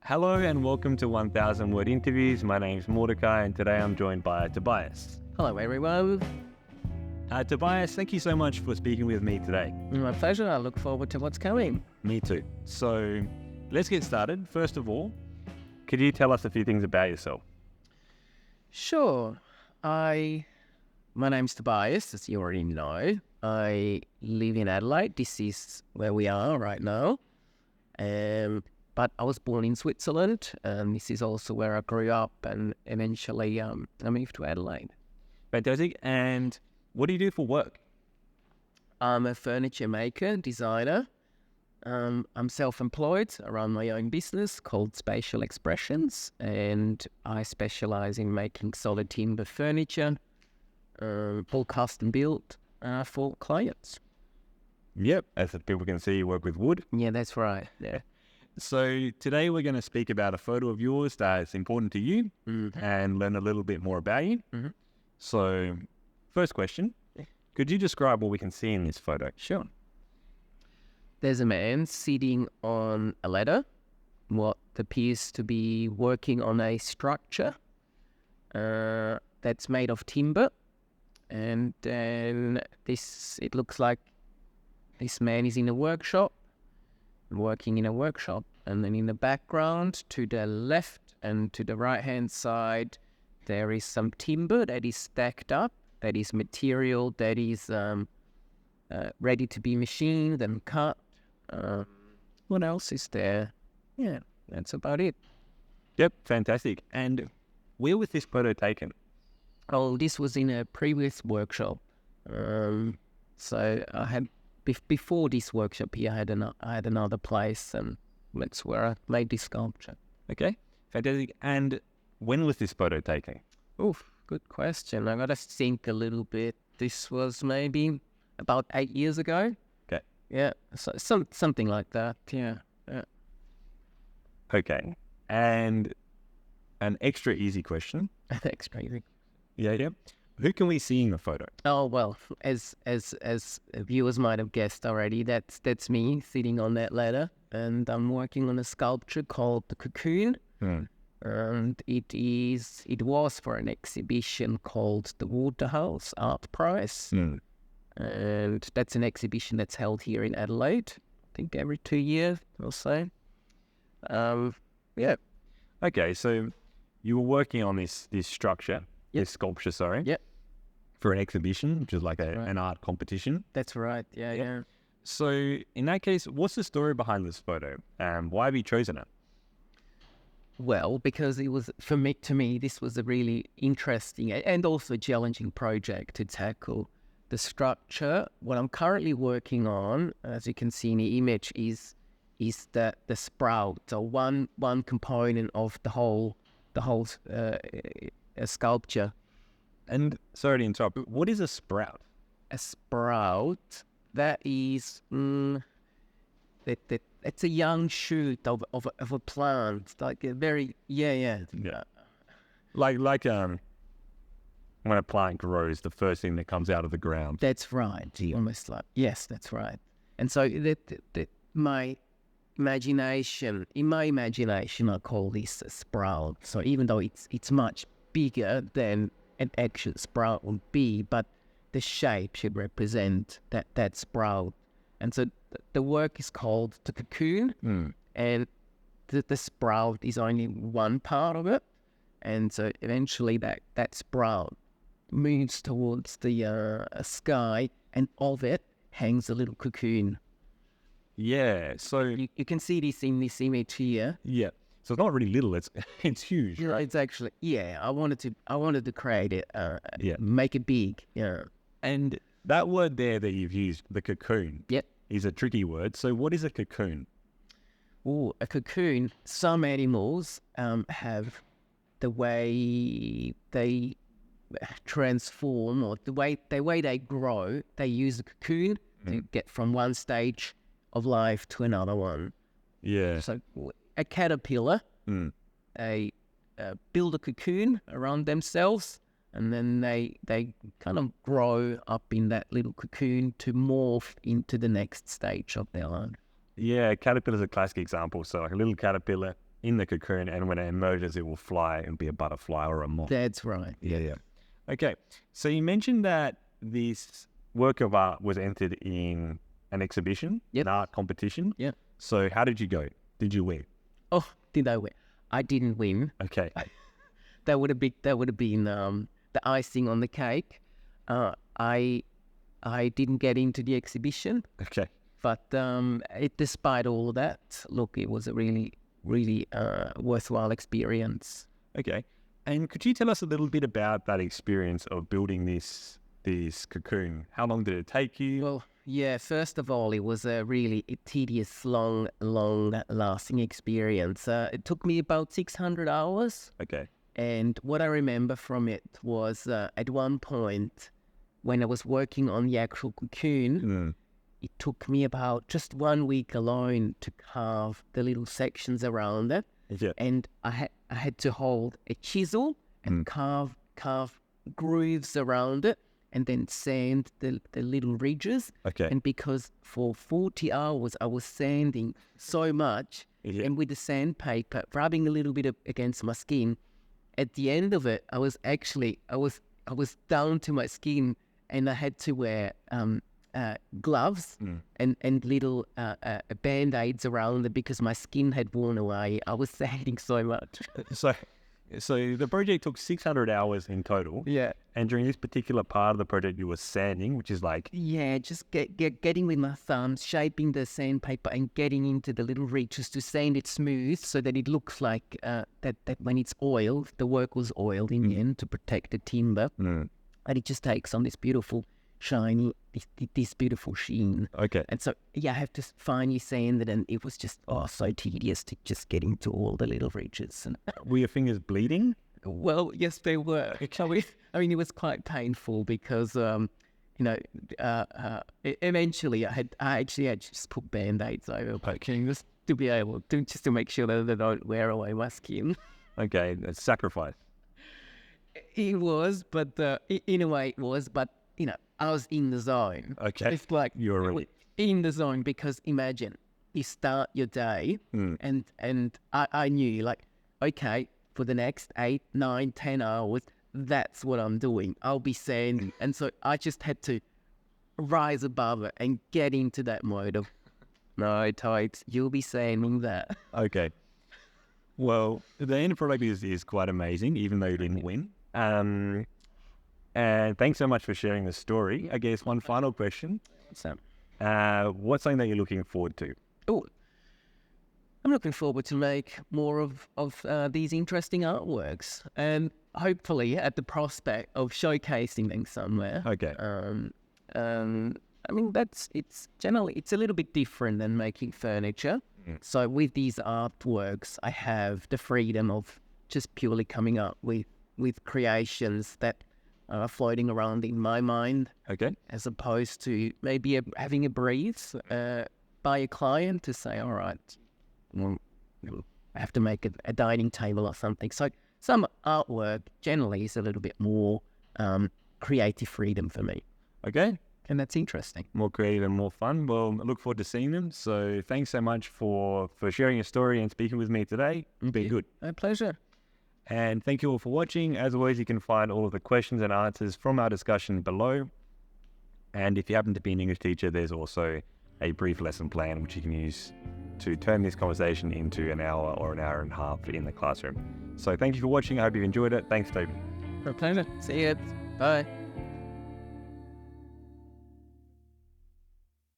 Hello and welcome to 1000 Word Interviews. My name's Mordecai and today I'm joined by Tobias. Hello, everyone. Tobias, thank you so much for speaking with me today. My pleasure. I look forward to what's coming. Me too. So let's get started. First of all, could you tell us a few things about yourself? Sure. My name's Tobias, as you already know. I live in Adelaide. This is where we are right now. But I was born in Switzerland, and this is also where I grew up, and eventually I moved to Adelaide. Fantastic. And what do you do for work? I'm a furniture maker, designer. I'm self-employed. I run my own business called Spatial Expressions, and I specialize in making solid timber furniture, all custom built for clients. Yep, as people can see, you work with wood. Yeah, that's right. Yeah. So today we're going to speak about a photo of yours that's important to you and learn a little bit more about you. Mm-hmm. So first question, could you describe what we can see in this photo? Sure. There's a man sitting on a ladder, what appears to be working on a structure that's made of timber. And then it looks like this man is in a workshop, working in a workshop. And then in the background, to the left and to the right-hand side, there is some timber that is stacked up, that is material that is ready to be machined and cut. What else is there? Yeah, that's about it. Yep, fantastic. And where was this photo taken? Oh, this was in a previous workshop. So I had before this workshop here, I had another place, and that's where I made this sculpture. Okay, fantastic. And when was this photo taken? Oof, good question. I gotta think a little bit. This was maybe about 8 years ago. Okay. Yeah, so something like that. Yeah. Okay. And an extra easy question. Extra easy. Yeah. Who can we see in the photo? Oh well, as viewers might have guessed already, that's me sitting on that ladder, and I'm working on a sculpture called the Cocoon. And it was for an exhibition called the Waterhouse Art Prize. And that's an exhibition that's held here in Adelaide, I think every 2 years or so. Yeah. Okay, so you were working on this structure, this sculpture, sorry. Yep. For an exhibition, which is like an art competition. That's right, yeah. So in that case, what's the story behind this photo? Why have you chosen it? Well, because it was, to me, this was a really interesting and also challenging project to tackle. The structure, what I'm currently working on, as you can see in the image, is the sprout, so one component of the whole sculpture. And sorry to interrupt, but what is a sprout? A sprout, that is it's a young shoot of a plant, like a very Like when a plant grows, the first thing that comes out of the ground. That's right. Almost like, yes, that's right. And so in my imagination, I call this a sprout. So even though it's much bigger than an actual sprout would be, but the shape should represent that sprout. And so the work is called the Cocoon, and the sprout is only one part of it. And so eventually that sprout moves towards the sky, and of it hangs a little cocoon. Yeah, so you can see this in this image here. Yeah, so it's not really little; it's huge. Yeah, it's actually I wanted to create it. Make it big. Yeah, and that word there that you've used, the cocoon. Yep. Is a tricky word. So what is a cocoon? Oh, a cocoon. Some animals have the way they transform, or the way they grow. They use the cocoon to get from one stage of life to another one. Yeah. So a caterpillar, they build a cocoon around themselves, and then they kind of grow up in that little cocoon to morph into the next stage of their life. Yeah, caterpillar is a classic example. So like a little caterpillar in the cocoon, and when it emerges, it will fly and be a butterfly or a moth. That's right. Yeah. Okay, so you mentioned that this work of art was entered in an exhibition, an art competition. Yeah. So how did you go? Did you win? Oh, did I win? I didn't win. Okay. That would have been the icing on the cake. I didn't get into the exhibition. Okay. But despite all of that, look, it was a really worthwhile experience. Okay. And could you tell us a little bit about that experience of building this cocoon? How long did it take you? Well, yeah, first of all, it was a really tedious, long-lasting experience. It took me about 600 hours. Okay. And what I remember from it was at one point when I was working on the actual cocoon, it took me about just 1 week alone to carve the little sections around it. Yeah. And I had to hold a chisel and carve grooves around it, and then sand the little ridges. Okay. And because for 40 hours I was sanding so much, and with the sandpaper rubbing a little bit against my skin, at the end of it, I was down to my skin, and I had to wear gloves and little band-aids around it because my skin had worn away. I was sanding so much. So the project took 600 hours in total. Yeah. And during this particular part of the project, you were sanding, which is like... Yeah, just getting with my thumbs, shaping the sandpaper and getting into the little ridges to sand it smooth so that it looks like that when it's oiled, the work was oiled in the end to protect the timber. And it just takes on this beautiful, shiny, this beautiful sheen. Okay. And so, yeah, I have to finally sand it, and it was just, so tedious to just get into all the little ridges. And were your fingers bleeding? well, yes, they were. I mean, it was quite painful because, eventually I actually had to just put Band-Aids over my fingers to be able to, just to make sure that they don't wear away my skin. Okay, that's sacrifice. It was, but in a way it was, but, I was in the zone. Okay. It's like you were really... in the zone, because imagine you start your day and I knew, like, okay, for the next 8, 9, 10 hours, that's what I'm doing. I'll be sanding. And so I just had to rise above it and get into that mode of, no, Tykes, you'll be sanding that. Okay. Well, the end product is quite amazing, even though you didn't win. And thanks so much for sharing the story. I guess one final question. What's something that you're looking forward to? Oh, I'm looking forward to make more of these interesting artworks, and hopefully at the prospect of showcasing them somewhere. Okay. I mean, it's a little bit different than making furniture. So with these artworks, I have the freedom of just purely coming up with creations that are floating around in my mind. Okay. As opposed to maybe having a brief by a client to say, all right, well, I have to make a dining table or something. So some artwork generally is a little bit more creative freedom for me. Okay. And that's interesting. More creative and more fun. Well, I look forward to seeing them. So thanks so much for sharing your story and speaking with me today. It's been good. My pleasure. And thank you all for watching. As always, you can find all of the questions and answers from our discussion below. And if you happen to be an English teacher, there's also a brief lesson plan which you can use to turn this conversation into an hour or an hour and a half in the classroom. So thank you for watching. I hope you enjoyed it. Thanks, Toby. My pleasure. See you. Bye.